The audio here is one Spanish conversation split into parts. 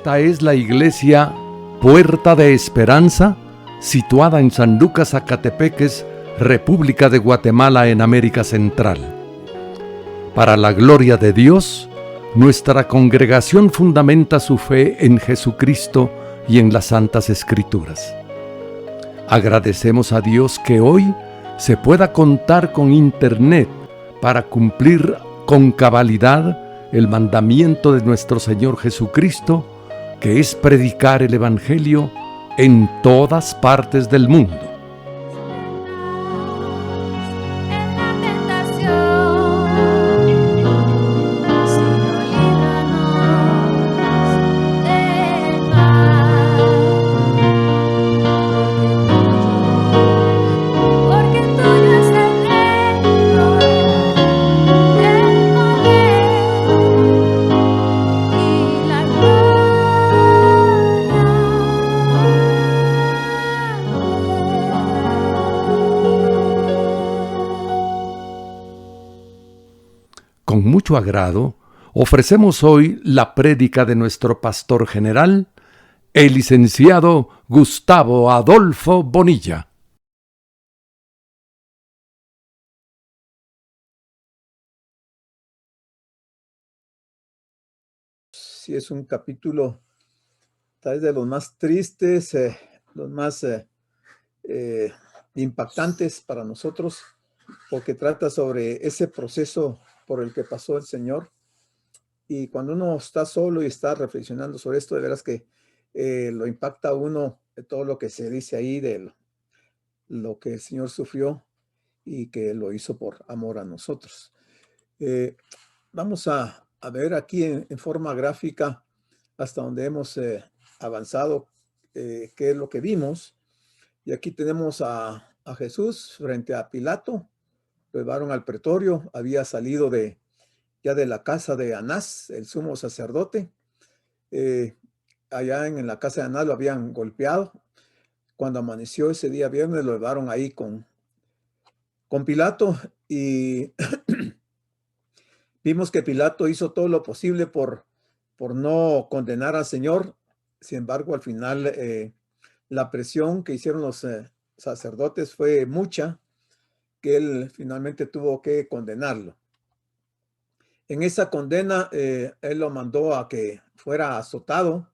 Esta es la iglesia Puerta de Esperanza, situada en San Lucas, Zacatepeques, República de Guatemala, en América Central. Para la gloria de Dios, nuestra congregación fundamenta su fe en Jesucristo y en las Santas Escrituras. Agradecemos a Dios que hoy se pueda contar con Internet para cumplir con cabalidad el mandamiento de nuestro Señor Jesucristo, que es predicar el Evangelio en todas partes del mundo. Con mucho agrado, ofrecemos hoy la prédica de nuestro pastor general, el licenciado Gustavo Adolfo Bonilla. Sí, es un capítulo tal vez de los más tristes, los más impactantes para nosotros, porque trata sobre ese proceso por el que pasó el Señor. Y cuando uno está solo y está reflexionando sobre esto, de veras que lo impacta a uno de todo lo que se dice ahí, de lo que el Señor sufrió y que lo hizo por amor a nosotros. Vamos a ver aquí en forma gráfica hasta donde hemos avanzado, qué es lo que vimos. Y aquí tenemos a Jesús frente a Pilato. Lo llevaron al pretorio, había salido ya de la casa de Anás, el sumo sacerdote. Allá en la casa de Anás lo habían golpeado. Cuando amaneció ese día viernes, lo llevaron ahí con Pilato, y vimos que Pilato hizo todo lo posible por no condenar al Señor. Sin embargo, al final la presión que hicieron los sacerdotes fue mucha, que él finalmente tuvo que condenarlo. En esa condena, él lo mandó a que fuera azotado,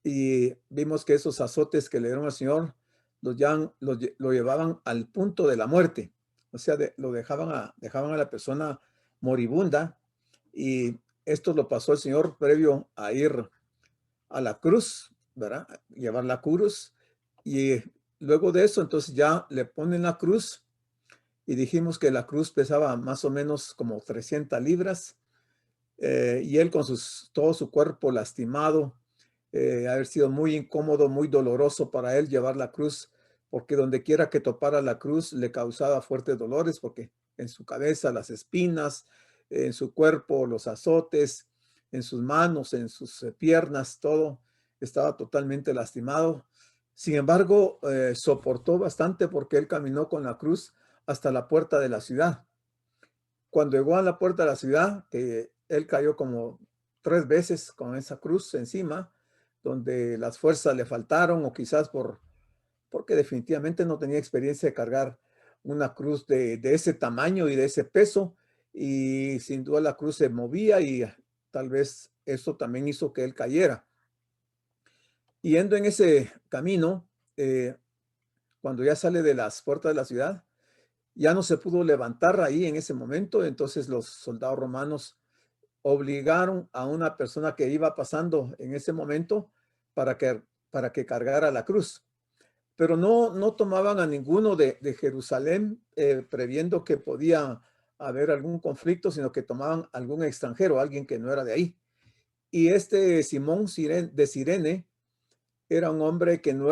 y vimos que esos azotes que le dieron al Señor lo llevaban al punto de la muerte. O sea, lo dejaban a la persona moribunda, y esto lo pasó el Señor previo a ir a la cruz, ¿verdad? Llevar la cruz, y luego de eso, entonces ya le ponen la cruz, y dijimos que la cruz pesaba más o menos como 300 libras, y él con todo su cuerpo lastimado, haber sido muy incómodo, muy doloroso para él llevar la cruz, porque donde quiera que topara la cruz le causaba fuertes dolores, porque en su cabeza las espinas, en su cuerpo los azotes, en sus manos, en sus piernas, todo estaba totalmente lastimado. Sin embargo, soportó bastante, porque él caminó con la cruz hasta la puerta de la ciudad. Cuando llegó a la puerta de la ciudad, él cayó como 3 veces con esa cruz encima, donde las fuerzas le faltaron, o quizás porque definitivamente no tenía experiencia de cargar una cruz de ese tamaño y de ese peso, y sin duda la cruz se movía, y tal vez eso también hizo que él cayera. Yendo en ese camino, cuando ya sale de las puertas de la ciudad, ya no se pudo levantar ahí en ese momento. Entonces los soldados romanos obligaron a una persona que iba pasando en ese momento para que cargara la cruz. Pero no tomaban a ninguno de Jerusalén, previendo que podía haber algún conflicto, sino que tomaban algún extranjero, alguien que no era de ahí. Y este Simón de Cirene era un hombre que no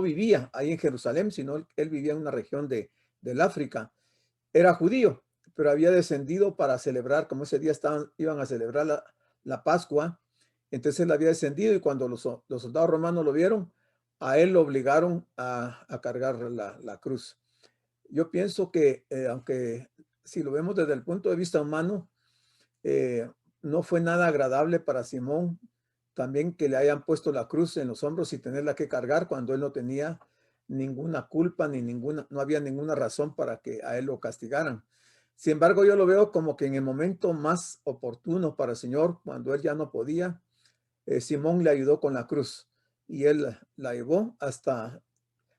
vivía ahí en Jerusalén, sino él vivía en una región del África. Era judío, pero había descendido para celebrar, como ese día iban a celebrar la Pascua. Entonces él había descendido, y cuando los soldados romanos lo vieron, a él lo obligaron a cargar la cruz. Yo pienso que, aunque si lo vemos desde el punto de vista humano, no fue nada agradable para Simón también que le hayan puesto la cruz en los hombros y tenerla que cargar cuando él no tenía ninguna culpa ni no había ninguna razón para que a él lo castigaran. Sin embargo, yo lo veo como que en el momento más oportuno para el Señor, cuando él ya no podía, Simón le ayudó con la cruz y él la llevó hasta,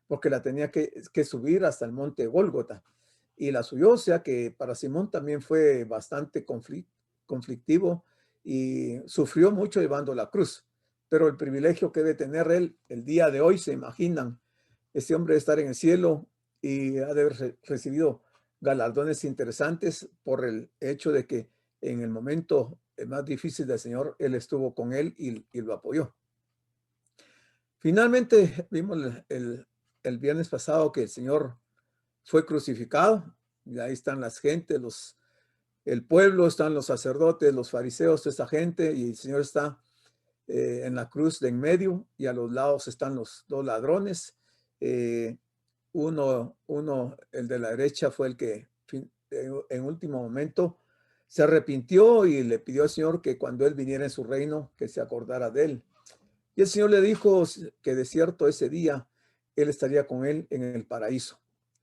porque la tenía que subir hasta el monte Gólgota y la subió, o sea que para Simón también fue bastante conflictivo y sufrió mucho llevando la cruz. Pero el privilegio que debe tener él el día de hoy, se imaginan, este hombre de estar en el cielo y ha de haber recibido galardones interesantes por el hecho de que en el momento más difícil del Señor, él estuvo con él y lo apoyó. Finalmente, vimos el viernes pasado que el Señor fue crucificado y ahí están las gentes, el pueblo, están los sacerdotes, los fariseos, toda esta gente, y el Señor está en la cruz de en medio y a los lados están los dos ladrones. Uno, el de la derecha, fue el que en último momento se arrepintió y le pidió al Señor que cuando él viniera en su reino, que se acordara de él. Y el Señor le dijo que de cierto ese día él estaría con él en el paraíso.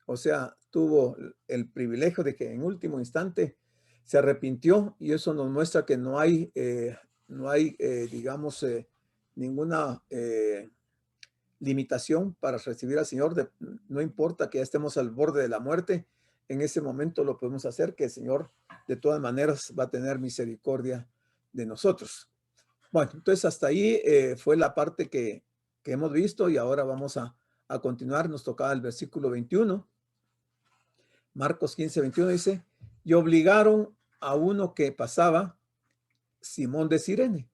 O sea, tuvo el privilegio de que en último instante se arrepintió, y eso nos muestra que no hay, digamos, ninguna limitación para recibir al Señor. No importa que ya estemos al borde de la muerte, en ese momento lo podemos hacer, que el Señor de todas maneras va a tener misericordia de nosotros. Bueno, entonces hasta ahí fue la parte que hemos visto, y ahora vamos a continuar. Nos tocaba el versículo 21. Marcos 15, 21 dice: y obligaron a uno que pasaba, Simón de Cirene.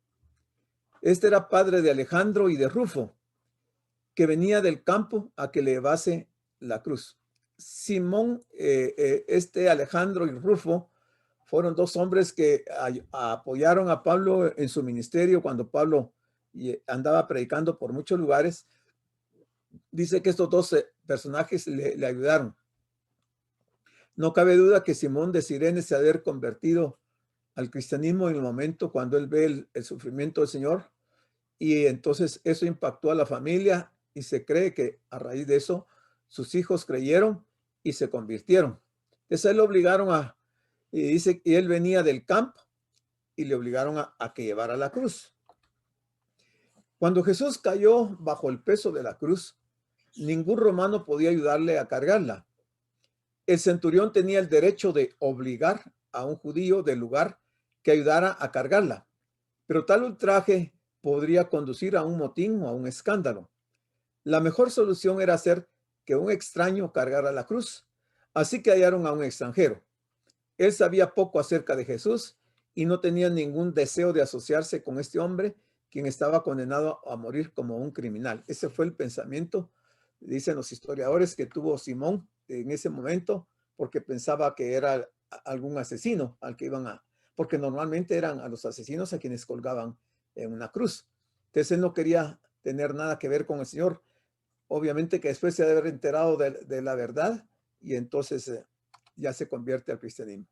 Este era padre de Alejandro y de Rufo, que venía del campo a que le llevase la cruz. Simón, Alejandro y Rufo fueron dos hombres que apoyaron a Pablo en su ministerio cuando Pablo andaba predicando por muchos lugares. Dice que estos dos personajes le ayudaron. No cabe duda que Simón de Cirene se ha de haber convertido al cristianismo en el momento cuando él ve el sufrimiento del Señor, y entonces eso impactó a la familia, y se cree que a raíz de eso sus hijos creyeron y se convirtieron. Entonces él lo obligaron y dice que él venía del campo y le obligaron a que llevara la cruz. Cuando Jesús cayó bajo el peso de la cruz, ningún romano podía ayudarle a cargarla. El centurión tenía el derecho de obligar a un judío del lugar que ayudara a cargarla, pero tal ultraje podría conducir a un motín o a un escándalo. La mejor solución era hacer que un extraño cargara la cruz. Así que hallaron a un extranjero. Él sabía poco acerca de Jesús y no tenía ningún deseo de asociarse con este hombre, quien estaba condenado a morir como un criminal. Ese fue el pensamiento, dicen los historiadores, que tuvo Simón en ese momento, porque pensaba que era algún asesino al que porque normalmente eran a los asesinos a quienes colgaban en una cruz. Entonces él no quería tener nada que ver con el Señor. Obviamente que después se ha de haber enterado de la verdad, y entonces ya se convierte al cristianismo.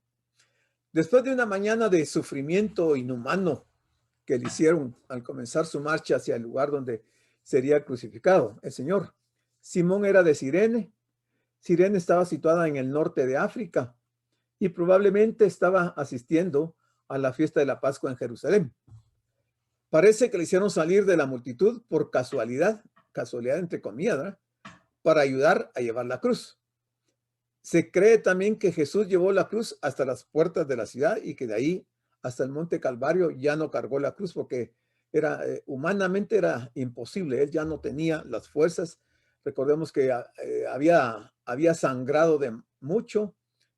Después de una mañana de sufrimiento inhumano que le hicieron al comenzar su marcha hacia el lugar donde sería crucificado el Señor, Simón era de Cirene. Cirene estaba situada en el norte de África y probablemente estaba asistiendo a la fiesta de la Pascua en Jerusalén. Parece que le hicieron salir de la multitud por casualidad entre comillas, ¿verdad?, para ayudar a llevar la cruz. Se cree también que Jesús llevó la cruz hasta las puertas de la ciudad y que de ahí hasta el monte Calvario ya no cargó la cruz, porque humanamente era imposible. Él ya no tenía las fuerzas. Recordemos que había sangrado de mucho,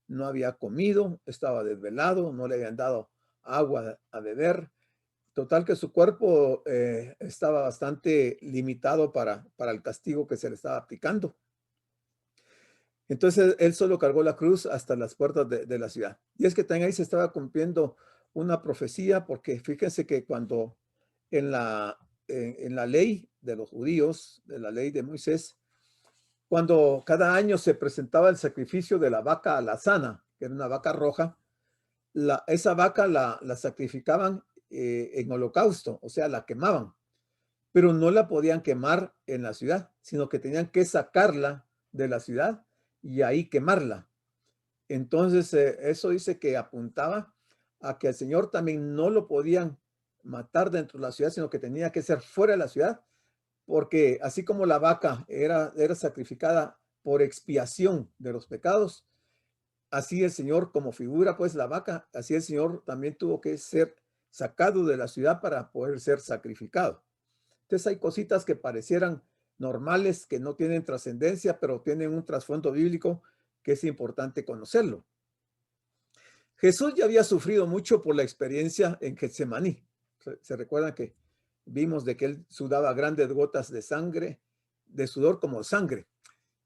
no había comido, estaba desvelado, no le habían dado agua a beber. Total que su cuerpo estaba bastante limitado para el castigo que se le estaba aplicando. Entonces él solo cargó la cruz hasta las puertas de la ciudad. Y es que también ahí se estaba cumpliendo una profecía, porque fíjense que cuando en la ley de los judíos, de la ley de Moisés, cuando cada año se presentaba el sacrificio de la vaca alazana, que era una vaca roja, esa vaca la sacrificaban en holocausto, o sea, la quemaban, pero no la podían quemar en la ciudad, sino que tenían que sacarla de la ciudad y ahí quemarla. Entonces, eso dice que apuntaba a que al Señor también no lo podían matar dentro de la ciudad, sino que tenía que ser fuera de la ciudad, porque así como la vaca era sacrificada por expiación de los pecados, así el Señor, como figura pues la vaca, así el Señor también tuvo que ser sacado de la ciudad para poder ser sacrificado. Entonces hay cositas que parecieran normales, que no tienen trascendencia, pero tienen un trasfondo bíblico que es importante conocerlo. Jesús ya había sufrido mucho por la experiencia en Getsemaní. Se recuerdan que vimos de que él sudaba grandes gotas de sangre, de sudor como sangre,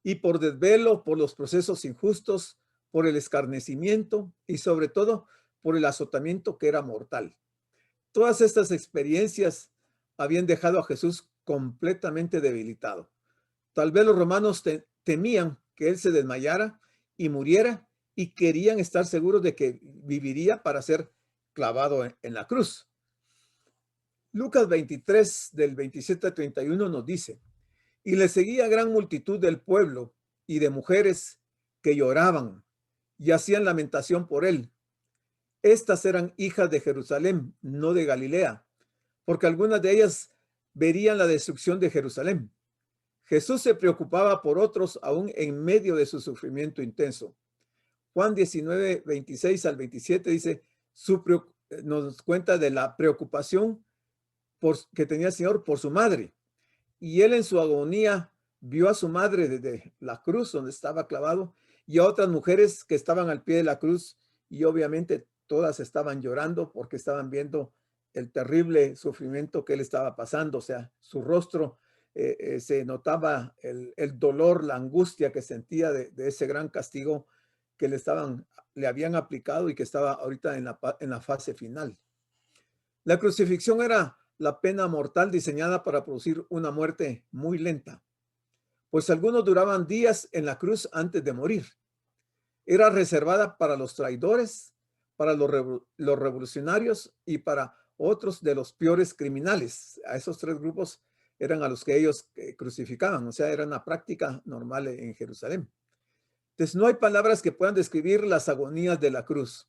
y por desvelo, por los procesos injustos, por el escarnecimiento y sobre todo por el azotamiento que era mortal. Todas estas experiencias habían dejado a Jesús completamente debilitado. Tal vez los romanos temían que él se desmayara y muriera y querían estar seguros de que viviría para ser clavado en la cruz. Lucas 23 del 27 al 31 nos dice: y le seguía gran multitud del pueblo y de mujeres que lloraban y hacían lamentación por él. Estas eran hijas de Jerusalén, no de Galilea, porque algunas de ellas verían la destrucción de Jerusalén. Jesús se preocupaba por otros aún en medio de su sufrimiento intenso. Juan 19, 26 al 27 dice, nos cuenta de la preocupación que tenía el Señor por su madre. Y él en su agonía vio a su madre desde la cruz donde estaba clavado y a otras mujeres que estaban al pie de la cruz, y obviamente todas estaban llorando porque estaban viendo el terrible sufrimiento que él estaba pasando. O sea, su rostro se notaba el dolor, la angustia que sentía de ese gran castigo que le habían aplicado y que estaba ahorita en la fase final. La crucifixión era la pena mortal diseñada para producir una muerte muy lenta, pues algunos duraban días en la cruz antes de morir. Era reservada para los traidores, para los revolucionarios y para otros de los peores criminales. A esos tres grupos eran a los que ellos crucificaban, o sea, era una práctica normal en Jerusalén. Entonces, no hay palabras que puedan describir las agonías de la cruz,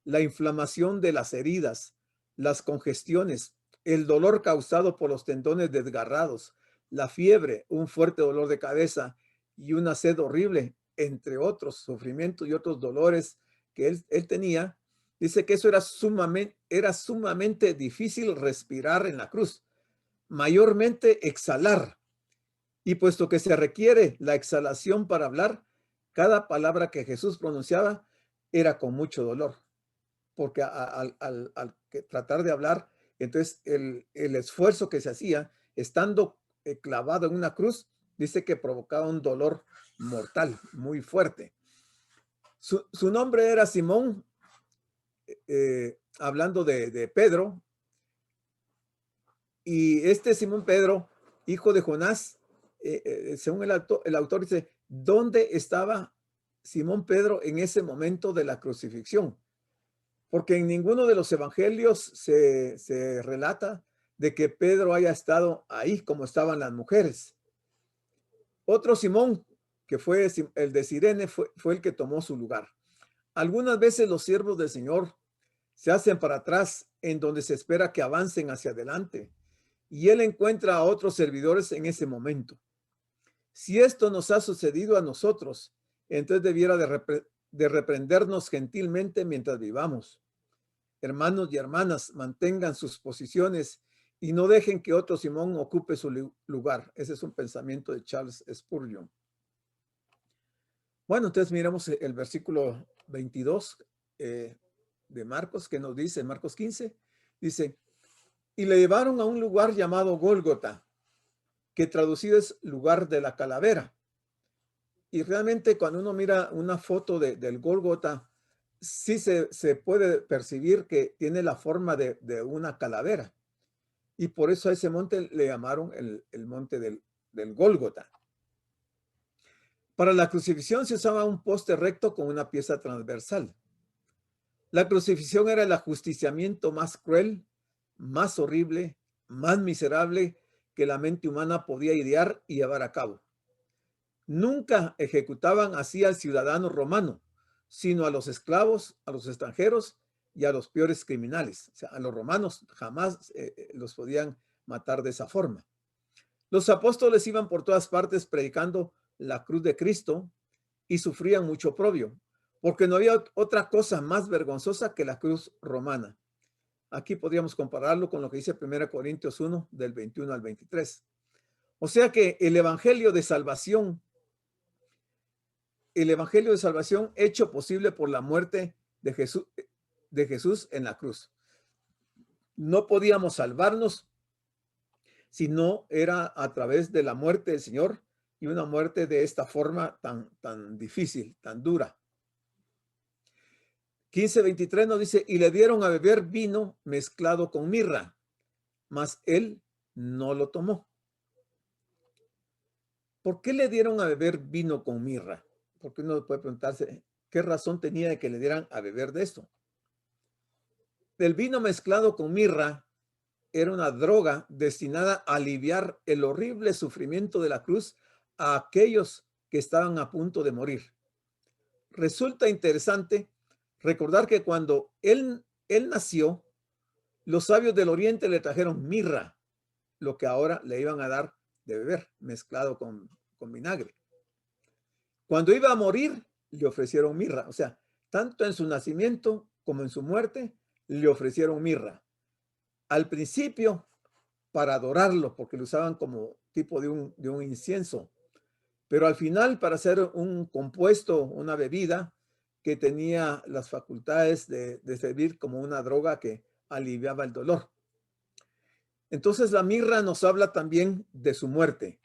la inflamación de las heridas, las congestiones, el dolor causado por los tendones desgarrados, la fiebre, un fuerte dolor de cabeza y una sed horrible, entre otros sufrimientos y otros dolores que él tenía. Dice que eso era sumamente difícil respirar en la cruz, mayormente exhalar. Y puesto que se requiere la exhalación para hablar, cada palabra que Jesús pronunciaba era con mucho dolor, porque al tratar de hablar, entonces el esfuerzo que se hacía estando clavado en una cruz, dice que provocaba un dolor mortal muy fuerte. Su nombre era Simón, hablando de Pedro, y este Simón Pedro, hijo de Jonás, según el autor dice, ¿dónde estaba Simón Pedro en ese momento de la crucifixión? Porque en ninguno de los evangelios se relata de que Pedro haya estado ahí como estaban las mujeres. Otro Simón, que fue el de Cirene, fue el que tomó su lugar. Algunas veces los siervos del Señor se hacen para atrás en donde se espera que avancen hacia adelante, y él encuentra a otros servidores en ese momento. Si esto nos ha sucedido a nosotros, entonces debiera de reprendernos gentilmente mientras vivamos. Hermanos y hermanas, mantengan sus posiciones y no dejen que otro Simón ocupe su lugar. Ese es un pensamiento de Charles Spurgeon. Bueno, entonces miramos el versículo 22 de Marcos, que nos dice, Marcos 15, dice, y le llevaron a un lugar llamado Gólgota, que traducido es lugar de la calavera. Y realmente cuando uno mira una foto del Gólgota, sí se puede percibir que tiene la forma de una calavera. Y por eso a ese monte le llamaron el monte del Gólgota. Para la crucifixión se usaba un poste recto con una pieza transversal. La crucifixión era el ajusticiamiento más cruel, más horrible, más miserable que la mente humana podía idear y llevar a cabo. Nunca ejecutaban así al ciudadano romano, sino a los esclavos, a los extranjeros y a los peores criminales. O sea, a los romanos jamás los podían matar de esa forma. Los apóstoles iban por todas partes predicando la cruz de Cristo y sufrían mucho oprobio, porque no había otra cosa más vergonzosa que la cruz romana. Aquí podríamos compararlo con lo que dice 1 Corintios 1, del 21 al 23. O sea que el evangelio de salvación hecho posible por la muerte de Jesús en la cruz. No podíamos salvarnos si no era a través de la muerte del Señor, y una muerte de esta forma tan difícil, tan dura. 15:23 nos dice, y le dieron a beber vino mezclado con mirra, mas él no lo tomó. ¿Por qué le dieron a beber vino con mirra? Porque uno puede preguntarse, ¿qué razón tenía de que le dieran a beber de esto? El vino mezclado con mirra era una droga destinada a aliviar el horrible sufrimiento de la cruz a aquellos que estaban a punto de morir. Resulta interesante recordar que cuando él nació, los sabios del oriente le trajeron mirra, lo que ahora le iban a dar de beber, mezclado con vinagre. Cuando iba a morir, le ofrecieron mirra. O sea, tanto en su nacimiento como en su muerte, le ofrecieron mirra. Al principio, para adorarlo, porque lo usaban como tipo de un incienso. Pero al final, para hacer un compuesto, una bebida que tenía las facultades de servir como una droga que aliviaba el dolor. Entonces, la mirra nos habla también de su muerte.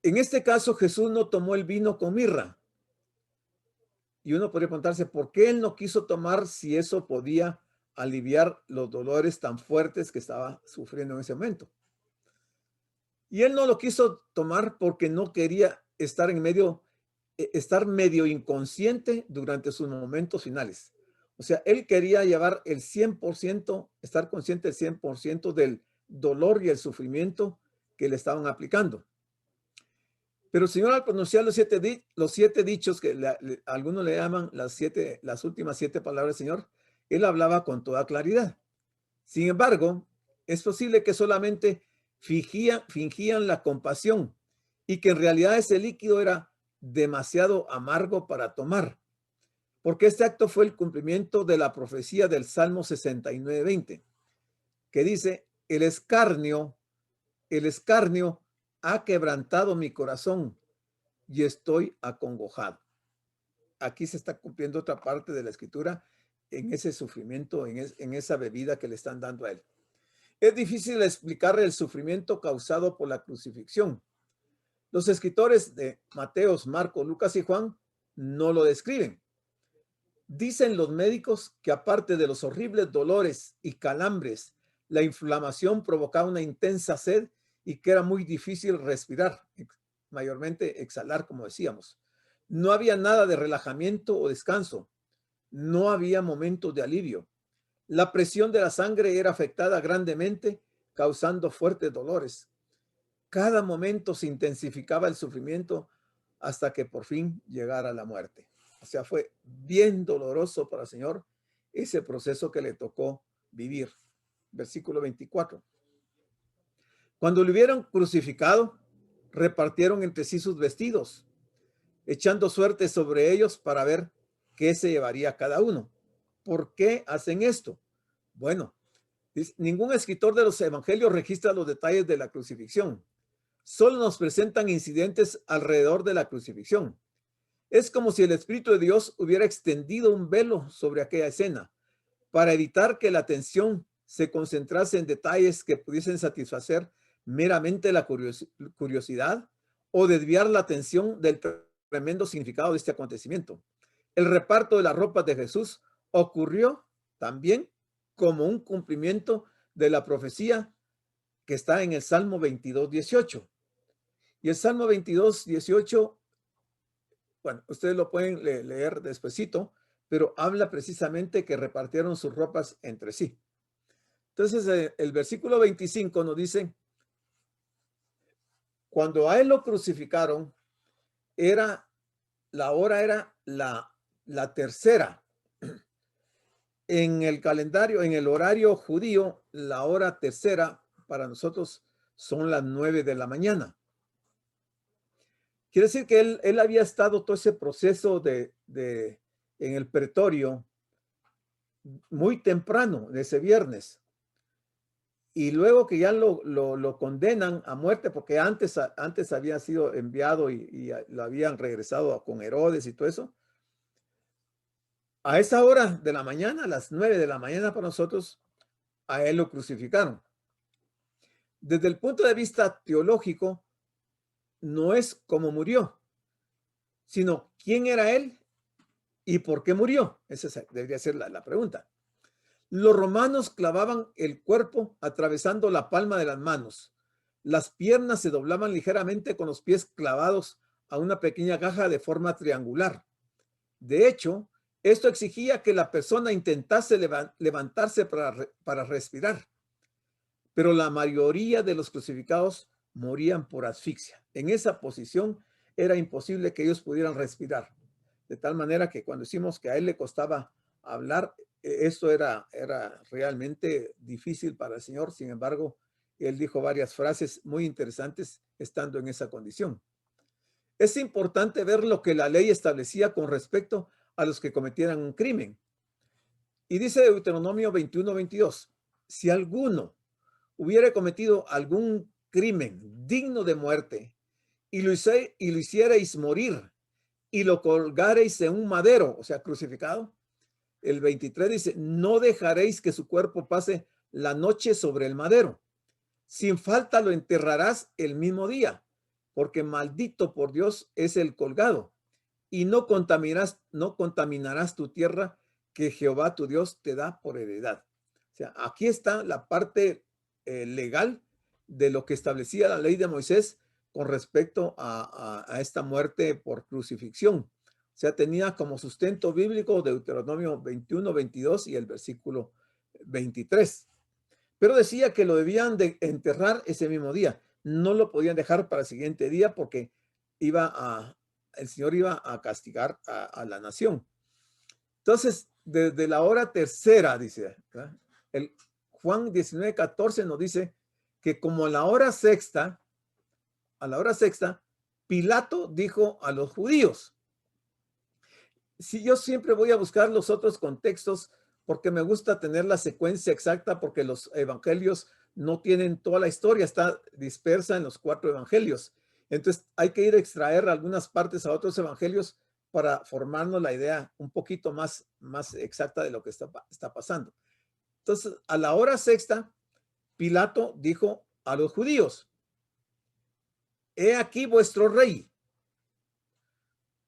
En este caso, Jesús no tomó el vino con mirra. Y uno podría preguntarse, ¿por qué él no quiso tomar si eso podía aliviar los dolores tan fuertes que estaba sufriendo en ese momento? Y él no lo quiso tomar porque no quería estar medio inconsciente durante sus momentos finales. O sea, él quería llevar el 100%, estar consciente del 100% del dolor y el sufrimiento que le estaban aplicando. Pero el Señor, al pronunciar los siete dichos, que algunos le llaman las últimas 7 palabras del Señor, él hablaba con toda claridad. Sin embargo, es posible que solamente fingían la compasión y que en realidad ese líquido era demasiado amargo para tomar, porque este acto fue el cumplimiento de la profecía del Salmo 69:20, que dice, el escarnio ha quebrantado mi corazón y estoy acongojado. Aquí se está cumpliendo otra parte de la escritura en ese sufrimiento, en esa bebida que le están dando a él. Es difícil explicar el sufrimiento causado por la crucifixión. Los escritores de Mateo, Marcos, Lucas y Juan no lo describen. Dicen los médicos que aparte de los horribles dolores y calambres, la inflamación provocaba una intensa sed y que era muy difícil respirar, mayormente exhalar, como decíamos. No había nada de relajamiento o descanso. No había momentos de alivio. La presión de la sangre era afectada grandemente, causando fuertes dolores. Cada momento se intensificaba el sufrimiento hasta que por fin llegara la muerte. O sea, fue bien doloroso para el Señor ese proceso que le tocó vivir. Versículo 24. Cuando lo hubieron crucificado, repartieron entre sí sus vestidos, echando suerte sobre ellos para ver qué se llevaría cada uno. ¿Por qué hacen esto? Bueno, ningún escritor de los evangelios registra los detalles de la crucifixión. Solo nos presentan incidentes alrededor de la crucifixión. Es como si el Espíritu de Dios hubiera extendido un velo sobre aquella escena para evitar que la atención se concentrase en detalles que pudiesen satisfacer meramente la curiosidad o desviar la atención del tremendo significado de este acontecimiento. El reparto de las ropas de Jesús ocurrió también como un cumplimiento de la profecía que está en el Salmo 22:18. Y el Salmo 22:18, bueno, ustedes lo pueden leer despuesito, pero habla precisamente que repartieron sus ropas entre sí. Entonces, el versículo 25 nos dice, cuando a él lo crucificaron, la hora era la tercera. En el calendario, en el horario judío, la hora tercera para nosotros son las 9 de la mañana. Quiere decir que él había estado todo ese proceso en el pretorio muy temprano, de ese viernes. Y luego que ya lo condenan a muerte, porque antes había sido enviado y lo habían regresado con Herodes y todo eso. A esa hora de la mañana, a las 9 de la mañana para nosotros, a él lo crucificaron. Desde el punto de vista teológico, no es cómo murió, sino quién era él y por qué murió. Esa debería ser la pregunta. Los romanos clavaban el cuerpo atravesando la palma de las manos. Las piernas se doblaban ligeramente con los pies clavados a una pequeña caja de forma triangular. De hecho, esto exigía que la persona intentase levantarse para respirar. Pero la mayoría de los crucificados morían por asfixia. En esa posición era imposible que ellos pudieran respirar. De tal manera que cuando decimos que a él le costaba hablar, esto era realmente difícil para el Señor. Sin embargo, él dijo varias frases muy interesantes estando en esa condición. Es importante ver lo que la ley establecía con respecto a los que cometieran un crimen. Y dice Deuteronomio 21:22, si alguno hubiera cometido algún crimen digno de muerte y lo hicierais morir y lo colgareis en un madero, o sea, crucificado, el 23 dice, no dejaréis que su cuerpo pase la noche sobre el madero. Sin falta lo enterrarás el mismo día, porque maldito por Dios es el colgado. Y no contaminarás tu tierra que Jehová tu Dios te da por heredad. O sea, aquí está la parte legal de lo que establecía la ley de Moisés con respecto a esta muerte por crucifixión. O sea, tenía como sustento bíblico Deuteronomio 21:22 y el versículo 23. Pero decía que lo debían de enterrar ese mismo día. No lo podían dejar para el siguiente día porque el Señor iba a castigar a la nación. Entonces, desde la hora tercera, dice, ¿verdad? El Juan 19:14 nos dice que como a la hora sexta, Pilato dijo a los judíos, si yo siempre voy a buscar los otros contextos porque me gusta tener la secuencia exacta porque los evangelios no tienen toda la historia, está dispersa en los 4 evangelios. Entonces hay que ir a extraer algunas partes a otros evangelios para formarnos la idea un poquito más exacta de lo que está pasando. Entonces, a la hora sexta, Pilato dijo a los judíos, he aquí vuestro rey.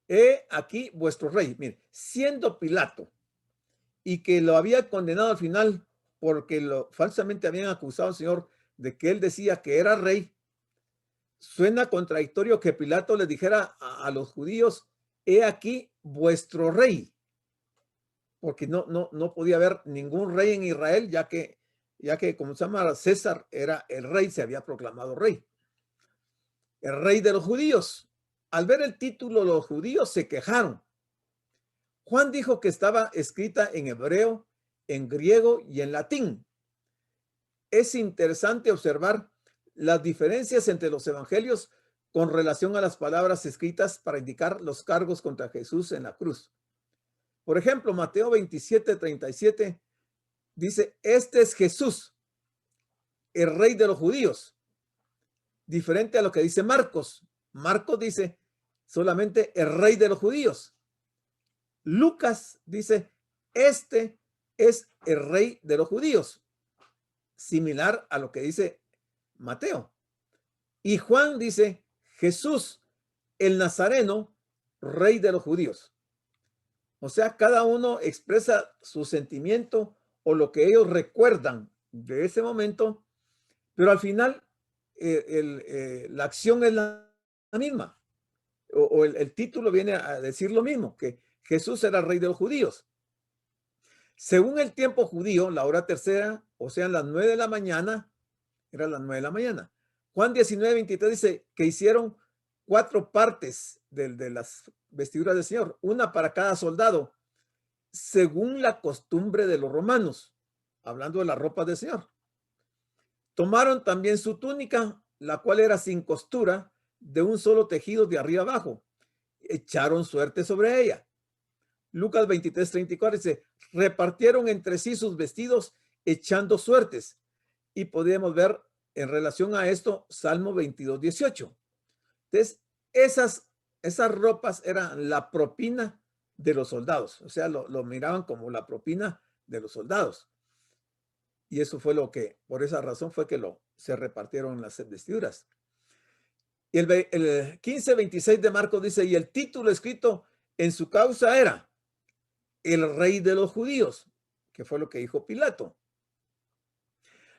He aquí vuestro rey. Mire, siendo Pilato y que lo había condenado al final porque falsamente habían acusado al Señor de que él decía que era rey, suena contradictorio que Pilato le dijera a los judíos, he aquí vuestro rey, porque no podía haber ningún rey en Israel, ya que como se llama César, era el rey, se había proclamado rey. El rey de los judíos. Al ver el título, los judíos se quejaron. Juan dijo que estaba escrita en hebreo, en griego y en latín. Es interesante observar las diferencias entre los evangelios con relación a las palabras escritas para indicar los cargos contra Jesús en la cruz. Por ejemplo, Mateo 27:37 dice, este es Jesús, el rey de los judíos. Diferente a lo que dice Marcos. Marcos dice solamente el rey de los judíos. Lucas dice, este es el rey de los judíos. Similar a lo que dice Mateo. Y Juan dice, Jesús, el Nazareno, rey de los judíos. O sea, cada uno expresa su sentimiento o lo que ellos recuerdan de ese momento, pero al final la acción es la misma. O el título viene a decir lo mismo, que Jesús era el rey de los judíos. Según el tiempo judío, la hora tercera, o sea, las 9 de la mañana, era las 9 de la mañana. Juan 19:23 dice que hicieron 4 partes de las vestiduras del Señor, una para cada soldado, según la costumbre de los romanos, hablando de la ropa del Señor. Tomaron también su túnica, la cual era sin costura, de un solo tejido de arriba abajo. Echaron suerte sobre ella. Lucas 23:34 dice, repartieron entre sí sus vestidos echando suertes. Y podemos ver en relación a esto Salmo 22:18. Entonces, esas ropas eran la propina de los soldados. O sea, lo miraban como la propina de los soldados. Y eso fue por esa razón fue que se repartieron las vestiduras. Y el 15:26 de Marcos dice, y el título escrito en su causa era el rey de los judíos, que fue lo que dijo Pilato.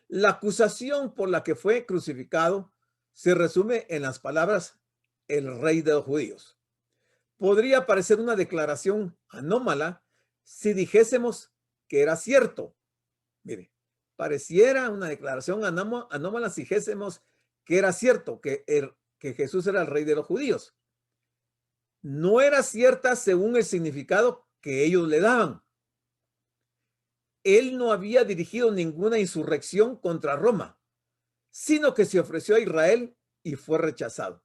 La acusación por la que fue crucificado se resume en las palabras el rey de los judíos. Podría parecer una declaración anómala si dijésemos que era cierto. Mire, pareciera una declaración anómala si dijésemos que era cierto, que Jesús era el rey de los judíos. No era cierta según el significado que ellos le daban. Él no había dirigido ninguna insurrección contra Roma, sino que se ofreció a Israel y fue rechazado.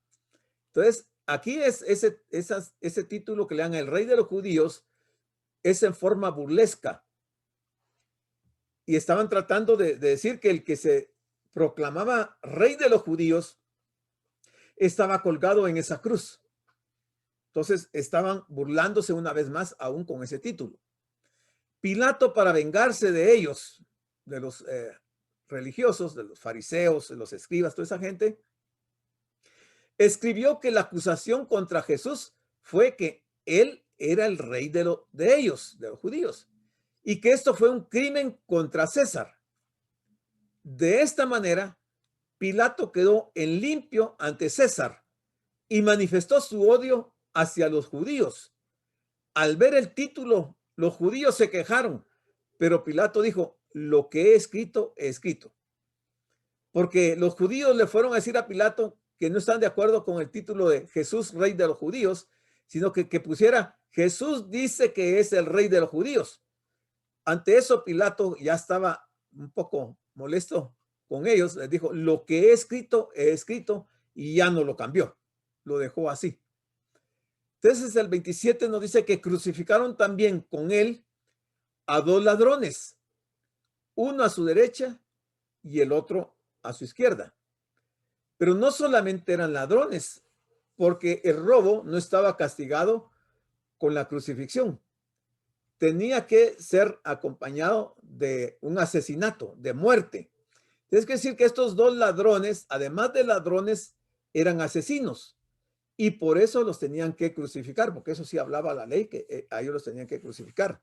Entonces, aquí es ese título que le dan el rey de los judíos, es en forma burlesca. Y estaban tratando de decir que el que se proclamaba rey de los judíos estaba colgado en esa cruz. Entonces, estaban burlándose una vez más aún con ese título. Pilato, para vengarse de ellos, de los religiosos, de los fariseos, de los escribas, toda esa gente, escribió que la acusación contra Jesús fue que él era el rey de ellos, de los judíos, y que esto fue un crimen contra César. De esta manera, Pilato quedó en limpio ante César y manifestó su odio hacia los judíos. Al ver el título, los judíos se quejaron, pero Pilato dijo, lo que he escrito, he escrito. Porque los judíos le fueron a decir a Pilato que no están de acuerdo con el título de Jesús, rey de los judíos, sino que pusiera, Jesús dice que es el rey de los judíos. Ante eso, Pilato ya estaba un poco molesto con ellos. Les dijo, lo que he escrito, y ya no lo cambió. Lo dejó así. Entonces, el 27 nos dice que crucificaron también con él a 2 ladrones, uno a su derecha y el otro a su izquierda. Pero no solamente eran ladrones, porque el robo no estaba castigado con la crucifixión. Tenía que ser acompañado de un asesinato, de muerte. Es decir, que estos 2 ladrones, además de ladrones, eran asesinos. Y por eso los tenían que crucificar, porque eso sí hablaba la ley, que a ellos los tenían que crucificar.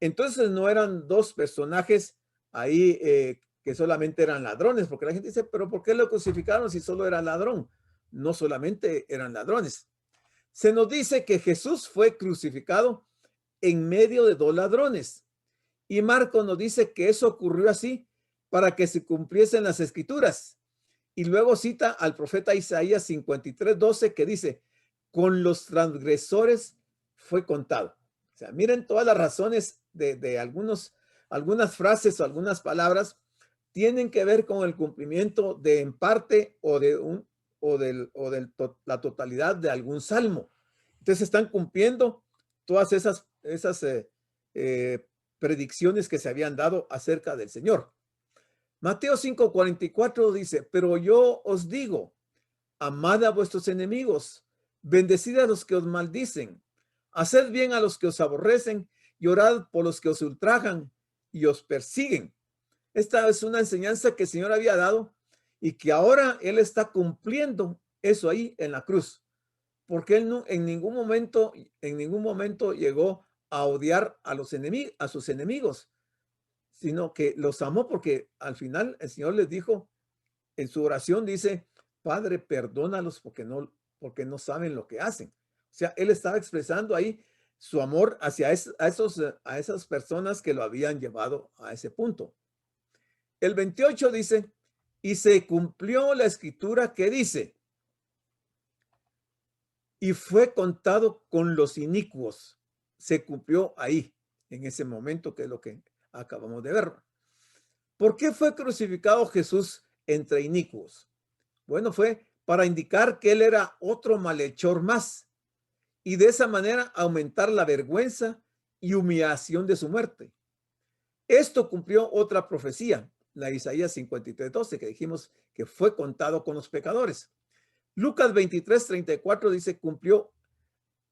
Entonces no eran 2 personajes ahí que solamente eran ladrones, porque la gente dice, pero ¿por qué lo crucificaron si solo era ladrón? No solamente eran ladrones. Se nos dice que Jesús fue crucificado en medio de 2 ladrones. Y Marcos nos dice que eso ocurrió así para que se cumpliesen las escrituras. Y luego cita al profeta Isaías 53:12 que dice, con los transgresores fue contado. O sea, miren todas las razones de algunas frases o algunas palabras tienen que ver con el cumplimiento de en parte la totalidad de algún salmo. Entonces están cumpliendo todas esas predicciones que se habían dado acerca del Señor. Mateo 5:44 dice, pero yo os digo, amad a vuestros enemigos, bendecid a los que os maldicen, haced bien a los que os aborrecen y orad por los que os ultrajan y os persiguen. Esta es una enseñanza que el Señor había dado y que ahora Él está cumpliendo eso ahí en la cruz, porque Él no, en ningún momento llegó a odiar a sus enemigos, sino que los amó, porque al final el Señor les dijo en su oración, dice, Padre, perdónalos porque no saben lo que hacen. O sea, Él estaba expresando ahí su amor hacia a esas personas que lo habían llevado a ese punto. El 28 dice, y se cumplió la escritura que dice, y fue contado con los inicuos. Se cumplió ahí, en ese momento, que es lo que acabamos de ver. ¿Por qué fue crucificado Jesús entre inicuos? Bueno, fue para indicar que él era otro malhechor más y de esa manera aumentar la vergüenza y humillación de su muerte. Esto cumplió otra profecía, la Isaías 53:12, que dijimos que fue contado con los pecadores. Lucas 23:34 dice, cumplió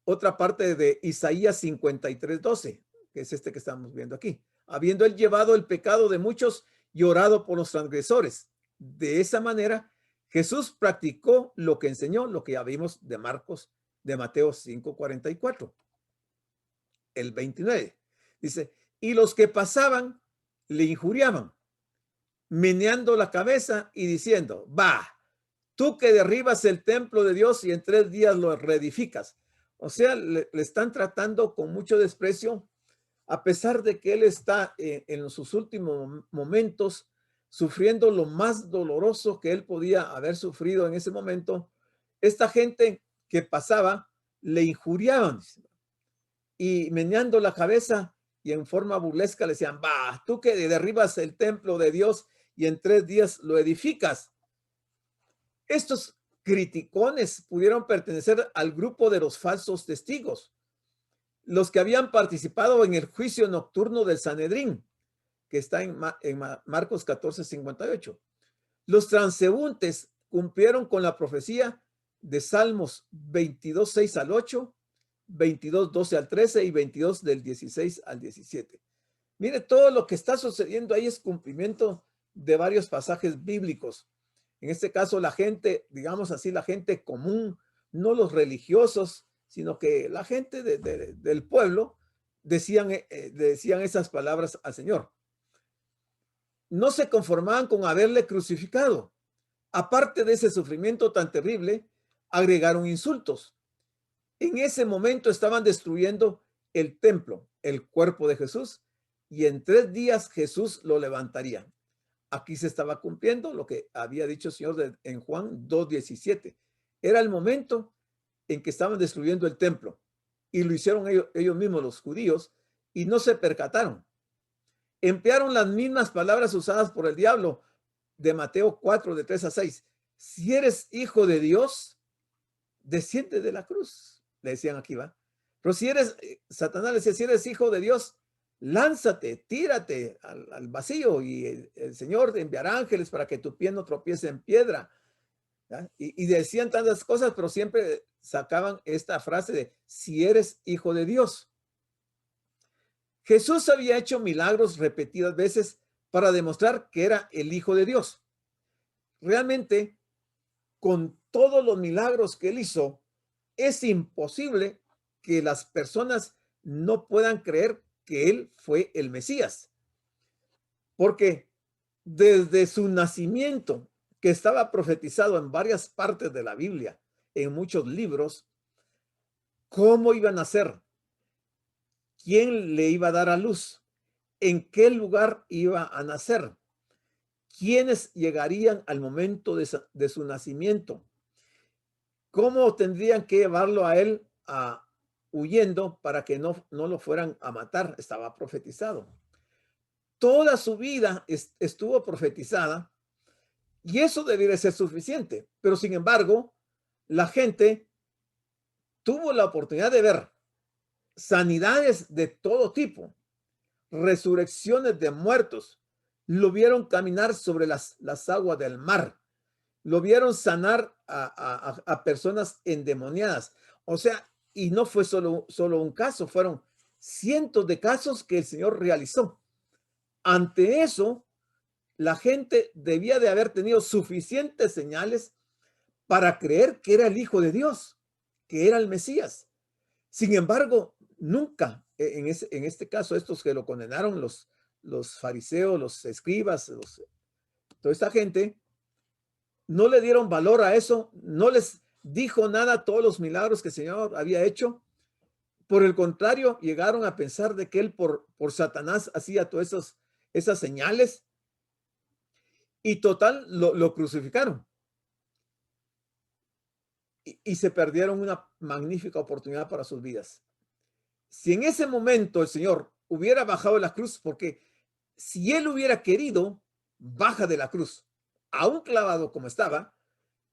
otra parte de Isaías 53:12, que es este que estamos viendo aquí. Habiendo él llevado el pecado de muchos y orado por los transgresores. De esa manera, Jesús practicó lo que enseñó, lo que ya vimos de Mateo 5:44. El 29 dice, y los que pasaban le injuriaban, meneando la cabeza y diciendo, va, tú que derribas el templo de Dios y en 3 días lo reedificas. O sea, le están tratando con mucho desprecio, a pesar de que él está en sus últimos momentos sufriendo lo más doloroso que él podía haber sufrido en ese momento. Esta gente que pasaba le injuriaban y meneando la cabeza y en forma burlesca le decían, va, tú que derribas el templo de Dios y en 3 días lo edificas. Estos criticones pudieron pertenecer al grupo de los falsos testigos, los que habían participado en el juicio nocturno del Sanedrín, que está en Marcos 14:58. Los transeúntes cumplieron con la profecía de Salmos 22:6 al 8, 22:12 al 13 y 22 del 16 al 17. Mire, todo lo que está sucediendo ahí es cumplimiento de varios pasajes bíblicos. En este caso, la gente, digamos así, la gente común, no los religiosos, sino que la gente del pueblo decían esas palabras al Señor. No se conformaban con haberle crucificado. Aparte de ese sufrimiento tan terrible, agregaron insultos. En ese momento estaban destruyendo el templo, el cuerpo de Jesús, y en 3 días Jesús lo levantaría. Aquí se estaba cumpliendo lo que había dicho el Señor en Juan 2:17. Era el momento en que estaban destruyendo el templo y lo hicieron ellos mismos, los judíos, y no se percataron. Emplearon las mismas palabras usadas por el diablo de Mateo 4, de 3 a 6. Si eres hijo de Dios, desciende de la cruz, le decían aquí, ¿va? Pero si eres, Satanás le decía, si eres hijo de Dios, lánzate, tírate al vacío y el Señor te enviará ángeles para que tu pie no tropiece en piedra. Y decían tantas cosas, pero siempre sacaban esta frase de si eres hijo de Dios. Jesús había hecho milagros repetidas veces para demostrar que era el Hijo de Dios. Realmente, con todos los milagros que él hizo, es imposible que las personas no puedan creer que él fue el Mesías. Porque desde su nacimiento, que estaba profetizado en varias partes de la Biblia, en muchos libros, cómo iba a nacer, quién le iba a dar a luz, en qué lugar iba a nacer, quiénes llegarían al momento de su nacimiento, cómo tendrían que llevarlo a él huyendo para que no lo fueran a matar. Estaba profetizado. Toda su vida estuvo profetizada y eso debería ser suficiente. Pero sin embargo, la gente tuvo la oportunidad de ver sanidades de todo tipo, resurrecciones de muertos, lo vieron caminar sobre las aguas del mar, lo vieron sanar a personas endemoniadas. O sea, y no fue solo un caso, fueron cientos de casos que el Señor realizó. Ante eso, la gente debía de haber tenido suficientes señales para creer que era el Hijo de Dios, que era el Mesías. Sin embargo, nunca, en este caso, estos que lo condenaron, los fariseos, los escribas, toda esta gente, no le dieron valor a eso, no les dijo nada a todos los milagros que el Señor había hecho, Por el contrario, llegaron a pensar de que él por Satanás hacía todas esas señales y total lo crucificaron. Y se perdieron una magnífica oportunidad para sus vidas. Si en ese momento el Señor hubiera bajado de la cruz, porque si él hubiera querido, baja de la cruz, aún clavado como estaba,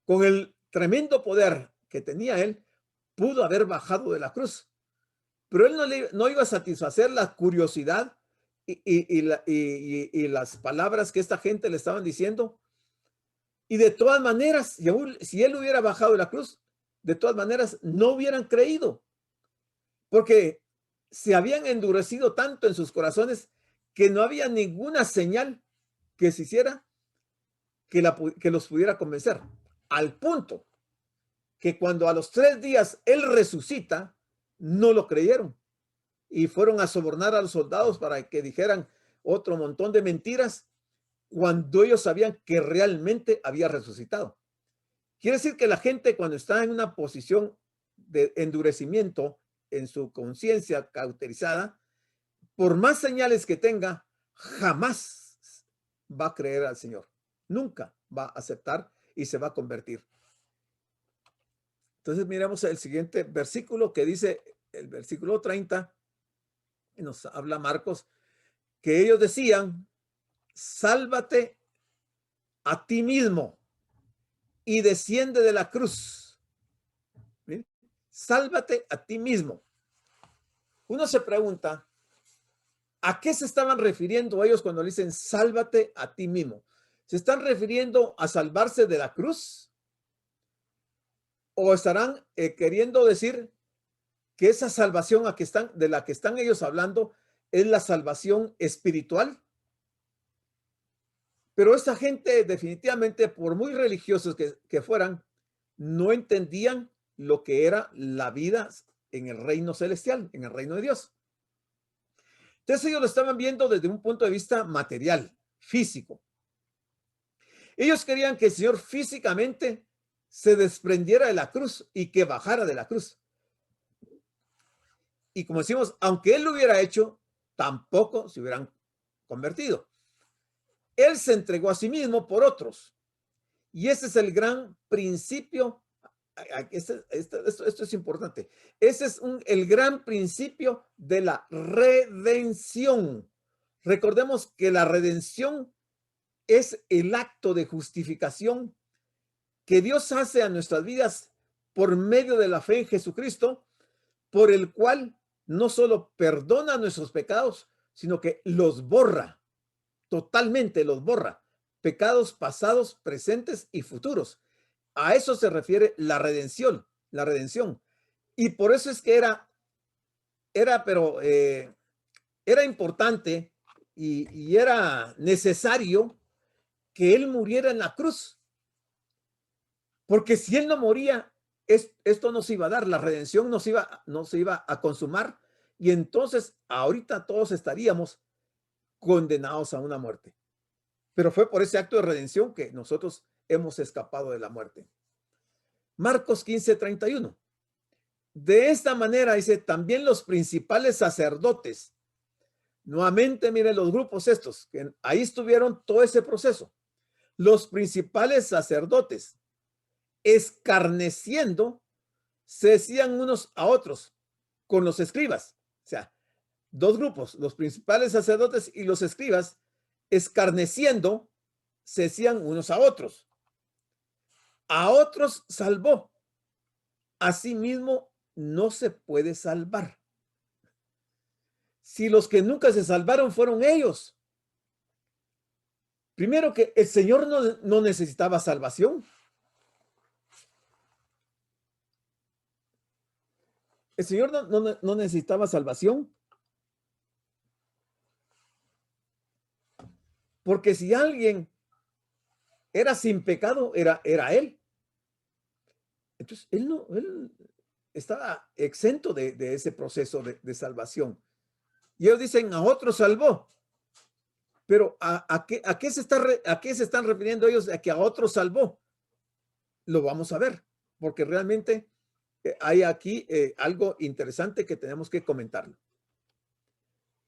con el tremendo poder que tenía él, pudo haber bajado de la cruz. Pero él no iba a satisfacer la curiosidad y las palabras que esta gente le estaban diciendo. Y de todas maneras, si él hubiera bajado de la cruz, de todas maneras no hubieran creído, porque se habían endurecido tanto en sus corazones que no había ninguna señal que se hiciera que los pudiera convencer. Al punto que cuando a los 3 días él resucita, no lo creyeron y fueron a sobornar a los soldados para que dijeran otro montón de mentiras cuando ellos sabían que realmente había resucitado. Quiere decir que la gente, cuando está en una posición de endurecimiento en su conciencia cauterizada, por más señales que tenga, jamás va a creer al Señor. Nunca va a aceptar y se va a convertir. Entonces miremos el siguiente versículo que dice, el versículo 30, nos habla Marcos, que ellos decían, sálvate a ti mismo y desciende de la cruz. ¿Bien? Sálvate a ti mismo. Uno se pregunta, ¿a qué se estaban refiriendo ellos cuando le dicen sálvate a ti mismo? ¿Se están refiriendo a salvarse de la cruz? ¿O estarán queriendo decir que esa salvación de la que están ellos hablando es la salvación espiritual? Pero esta gente definitivamente, por muy religiosos que fueran, no entendían lo que era la vida en el reino celestial, en el reino de Dios. Entonces ellos lo estaban viendo desde un punto de vista material, físico. Ellos querían que el Señor físicamente se desprendiera de la cruz y que bajara de la cruz. Y como decimos, aunque Él lo hubiera hecho, tampoco se hubieran convertido. Él se entregó a sí mismo por otros. Y ese es el gran principio. Esto es importante. Ese es el gran principio de la redención. Recordemos que la redención es el acto de justificación que Dios hace a nuestras vidas por medio de la fe en Jesucristo, por el cual no solo perdona nuestros pecados, sino que los borra, totalmente los borra, pecados pasados, presentes y futuros. A eso se refiere la redención, la redención. Y por eso es que era importante y era necesario que Él muriera en la cruz. Porque si Él no moría, esto no se iba a dar, la redención no se iba a consumar y entonces ahorita todos estaríamos condenados a una muerte. Pero fue por ese acto de redención que nosotros hemos escapado de la muerte. Marcos 15:31. De esta manera, dice, también los principales sacerdotes, nuevamente miren los grupos estos, que ahí estuvieron todo ese proceso. Los principales sacerdotes, escarneciendo, se decían unos a otros con los escribas. O sea, dos grupos, los principales sacerdotes y los escribas, escarneciendo, se decían unos a otros. A otros salvó. Asimismo, no se puede salvar. Si los que nunca se salvaron fueron ellos. Primero que el Señor no necesitaba salvación. El Señor no necesitaba salvación. Porque si alguien era sin pecado, era Él. Entonces, Él estaba exento de ese proceso de salvación. Y ellos dicen, a otros salvó. Pero ¿a qué se están refiriendo ellos a que a otros salvó? Lo vamos a ver, porque realmente hay aquí algo interesante que tenemos que comentarlo.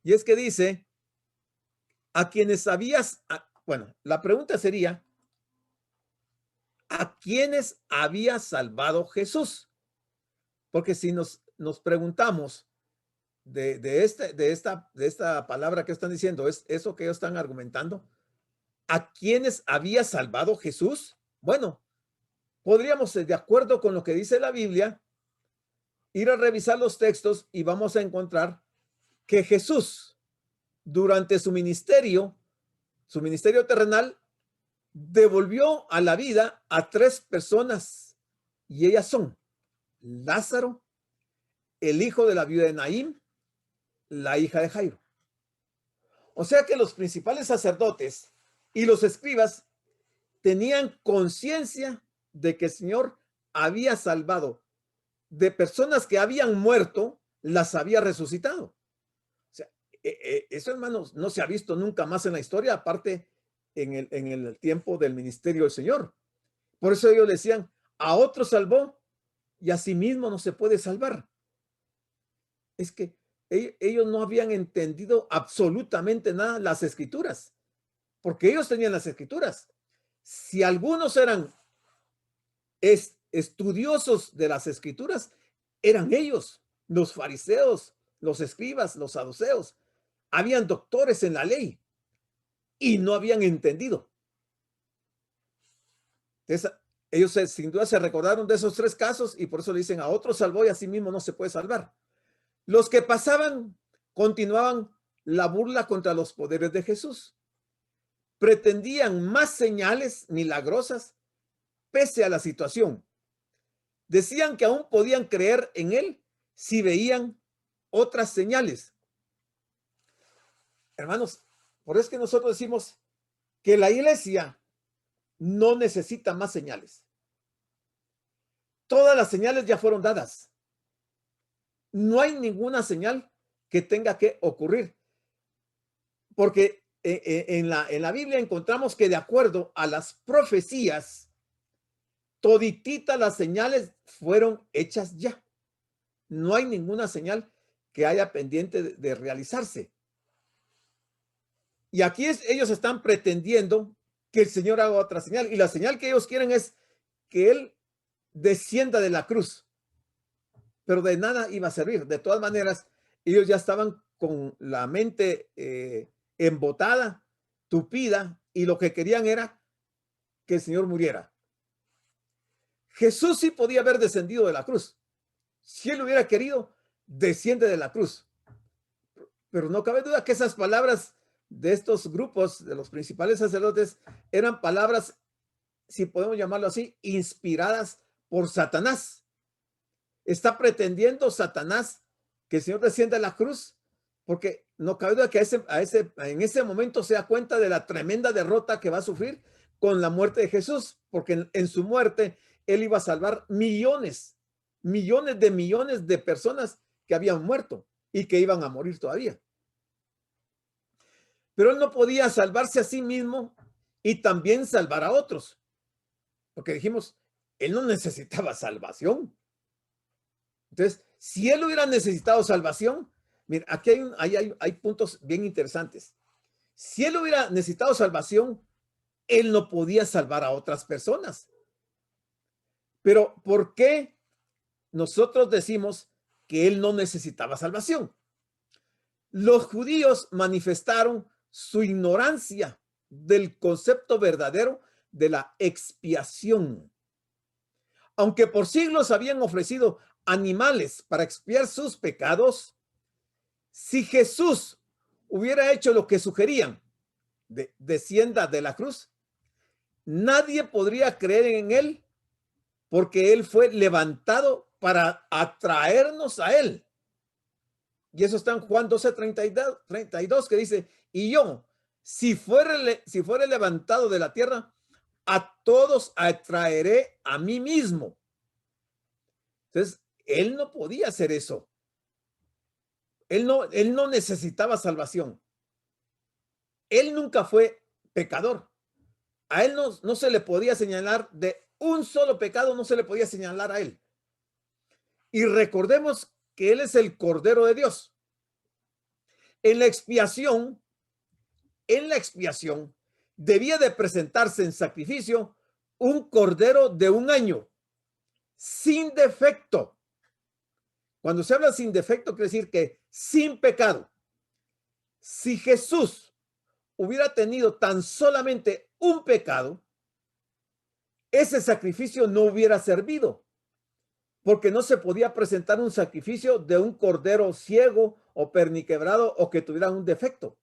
Y es que dice, a quienes bueno, la pregunta sería, ¿a quienes había salvado Jesús? Porque si nos preguntamos de esta palabra que están diciendo, es eso que ellos están argumentando, ¿a quienes había salvado Jesús? Bueno, podríamos, de acuerdo con lo que dice la Biblia, ir a revisar los textos y vamos a encontrar que Jesús, durante su ministerio terrenal, devolvió a la vida a 3 personas, y ellas son Lázaro, el hijo de la viuda de Naín, la hija de Jairo. O sea que los principales sacerdotes y los escribas tenían conciencia de que el Señor había salvado de personas que habían muerto, las había resucitado. O sea, eso, hermanos, no se ha visto nunca más en la historia, aparte en el tiempo del ministerio del Señor. Por eso ellos decían, a otro salvó y a sí mismo no se puede salvar. Es que ellos no habían entendido absolutamente nada las escrituras, porque ellos tenían las escrituras. Si algunos eran estudiosos de las escrituras, eran ellos, los fariseos, los escribas, los saduceos. Habían doctores en la ley y no habían entendido. Entonces, ellos sin duda se recordaron de esos 3 casos y por eso le dicen, a otro salvó y a sí mismo no se puede salvar. Los que pasaban continuaban la burla contra los poderes de Jesús. Pretendían más señales milagrosas pese a la situación. Decían que aún podían creer en él si veían otras señales. Hermanos, por eso es que nosotros decimos que la iglesia no necesita más señales. Todas las señales ya fueron dadas. No hay ninguna señal que tenga que ocurrir. Porque en la Biblia encontramos que de acuerdo a las profecías, todititas las señales fueron hechas ya. No hay ninguna señal que haya pendiente de realizarse. Y aquí ellos están pretendiendo que el Señor haga otra señal. Y la señal que ellos quieren es que Él descienda de la cruz. Pero de nada iba a servir. De todas maneras, ellos ya estaban con la mente embotada, tupida, y lo que querían era que el Señor muriera. Jesús sí podía haber descendido de la cruz. Si Él hubiera querido, desciende de la cruz. Pero no cabe duda que esas palabras de estos grupos, de los principales sacerdotes, eran palabras, si podemos llamarlo así, inspiradas por Satanás. Está pretendiendo Satanás que el Señor descienda a la cruz, porque no cabe duda que en ese momento se da cuenta de la tremenda derrota que va a sufrir con la muerte de Jesús, porque en su muerte Él iba a salvar millones de personas que habían muerto y que iban a morir todavía. Pero Él no podía salvarse a sí mismo y también salvar a otros, porque dijimos, Él no necesitaba salvación. Entonces, si Él hubiera necesitado salvación, mira, aquí hay puntos bien interesantes. Si Él hubiera necesitado salvación, Él no podía salvar a otras personas. Pero ¿por qué nosotros decimos que Él no necesitaba salvación? Los judíos manifestaron su ignorancia del concepto verdadero de la expiación. Aunque por siglos habían ofrecido animales para expiar sus pecados, si Jesús hubiera hecho lo que sugerían, descienda de la cruz, nadie podría creer en Él, porque Él fue levantado para atraernos a Él. Y eso está en Juan 12:32, que dice, y yo, si fuere levantado de la tierra, a todos atraeré a mí mismo. Entonces, Él no podía hacer eso. Él no necesitaba salvación. Él nunca fue pecador. A Él no se le podía señalar de un solo pecado, no se le podía señalar a Él. Y recordemos que Él es el Cordero de Dios. En la expiación, debía de presentarse en sacrificio un cordero de 1 año, sin defecto. Cuando se habla sin defecto, quiere decir que sin pecado. Si Jesús hubiera tenido tan solamente un pecado, ese sacrificio no hubiera servido, porque no se podía presentar un sacrificio de un cordero ciego o perniquebrado o que tuviera un defecto.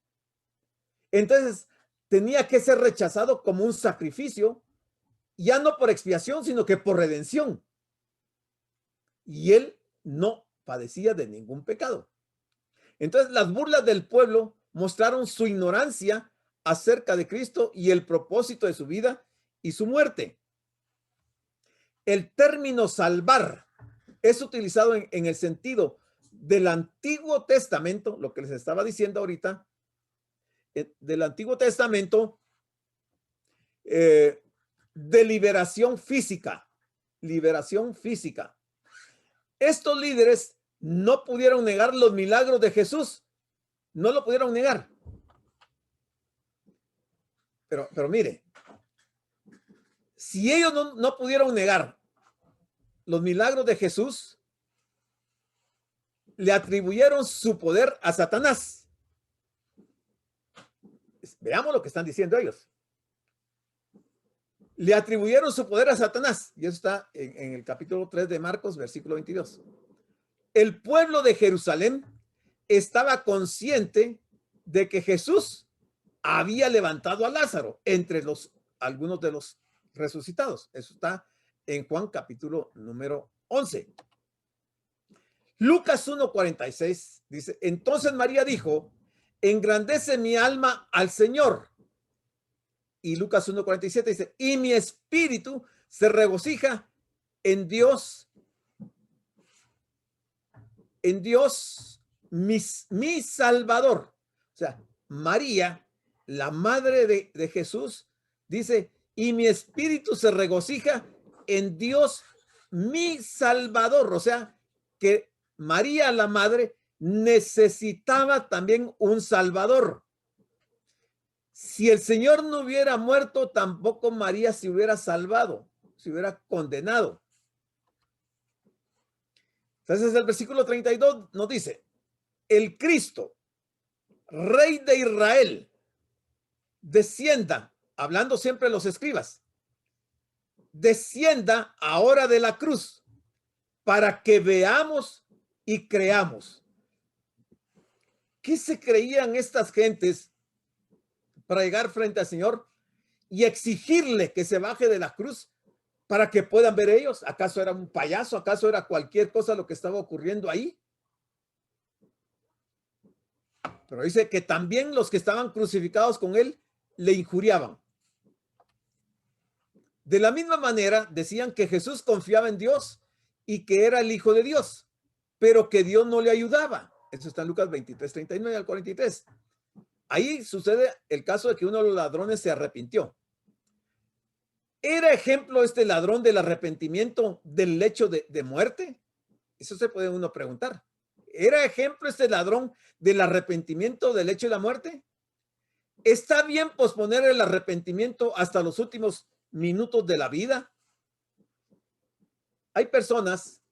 Entonces, tenía que ser rechazado como un sacrificio, ya no por expiación, sino que por redención. Y él no padecía de ningún pecado. Entonces, las burlas del pueblo mostraron su ignorancia acerca de Cristo y el propósito de su vida y su muerte. El término salvar es utilizado en el sentido del Antiguo Testamento, lo que les estaba diciendo ahorita, del Antiguo Testamento, de liberación física. Estos líderes no pudieron negar los milagros de Jesús, no lo pudieron negar. Pero mire, si ellos no pudieron negar los milagros de Jesús, le atribuyeron su poder a Satanás. Veamos lo que están diciendo ellos. Le atribuyeron su poder a Satanás. Y eso está en el capítulo 3 de Marcos, versículo 22. El pueblo de Jerusalén estaba consciente de que Jesús había levantado a Lázaro entre algunos de los resucitados. Eso está en Juan capítulo número 11. Lucas 1:46 dice, entonces María dijo, engrandece mi alma al Señor. Y Lucas 1:47 dice, y mi espíritu se regocija en Dios, mi Salvador. O sea, María, la madre de Jesús, dice, y mi espíritu se regocija en Dios, mi Salvador. O sea, que María, la madre, necesitaba también un Salvador. Si el Señor no hubiera muerto, tampoco María se hubiera salvado, se hubiera condenado. Entonces el versículo 32 nos dice, el Cristo, Rey de Israel, descienda, hablando siempre los escribas, descienda ahora de la cruz para que veamos y creamos. ¿Qué se creían estas gentes para llegar frente al Señor y exigirle que se baje de la cruz para que puedan ver ellos? ¿Acaso era un payaso? ¿Acaso era cualquier cosa lo que estaba ocurriendo ahí? Pero dice que también los que estaban crucificados con él le injuriaban. De la misma manera decían que Jesús confiaba en Dios y que era el Hijo de Dios, pero que Dios no le ayudaba. Eso está en Lucas 23, 39 al 43. Ahí sucede el caso de que uno de los ladrones se arrepintió. ¿Era ejemplo este ladrón del arrepentimiento del lecho de muerte? Eso se puede uno preguntar. ¿Era ejemplo este ladrón del arrepentimiento del hecho de la muerte? ¿Está bien posponer el arrepentimiento hasta los últimos minutos de la vida? Hay personas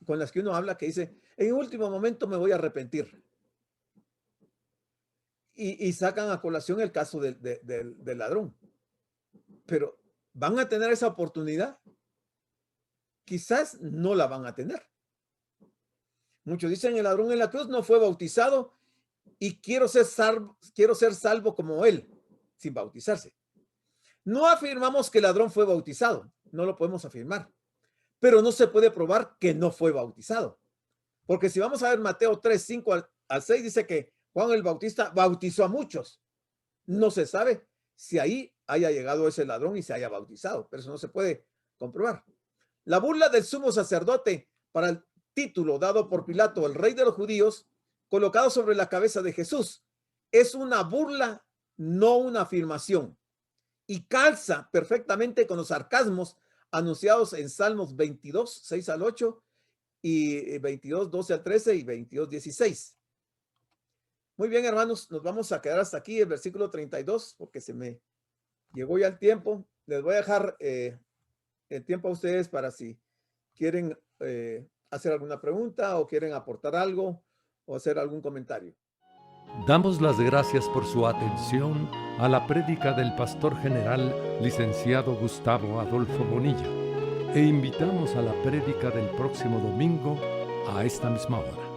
con las que uno habla que dice, en último momento me voy a arrepentir. Y sacan a colación el caso del ladrón. Pero ¿van a tener esa oportunidad? Quizás no la van a tener. Muchos dicen, el ladrón en la cruz no fue bautizado y quiero ser salvo como él, sin bautizarse. No afirmamos que el ladrón fue bautizado, no lo podemos afirmar, pero no se puede probar que no fue bautizado. Porque si vamos a ver Mateo 3, 5 al 6, dice que Juan el Bautista bautizó a muchos. No se sabe si ahí haya llegado ese ladrón y se haya bautizado, pero eso no se puede comprobar. La burla del sumo sacerdote para el título dado por Pilato, el rey de los judíos, colocado sobre la cabeza de Jesús, es una burla, no una afirmación, y calza perfectamente con los sarcasmos anunciados en Salmos 22, 6 al 8 y 22, 12 al 13 y 22, 16. Muy bien, hermanos, nos vamos a quedar hasta aquí, el versículo 32, porque se me llegó ya el tiempo. Les voy a dejar el tiempo a ustedes para si quieren hacer alguna pregunta o quieren aportar algo o hacer algún comentario. Damos las gracias por su atención a la prédica del pastor general licenciado Gustavo Adolfo Bonilla e invitamos a la prédica del próximo domingo a esta misma hora.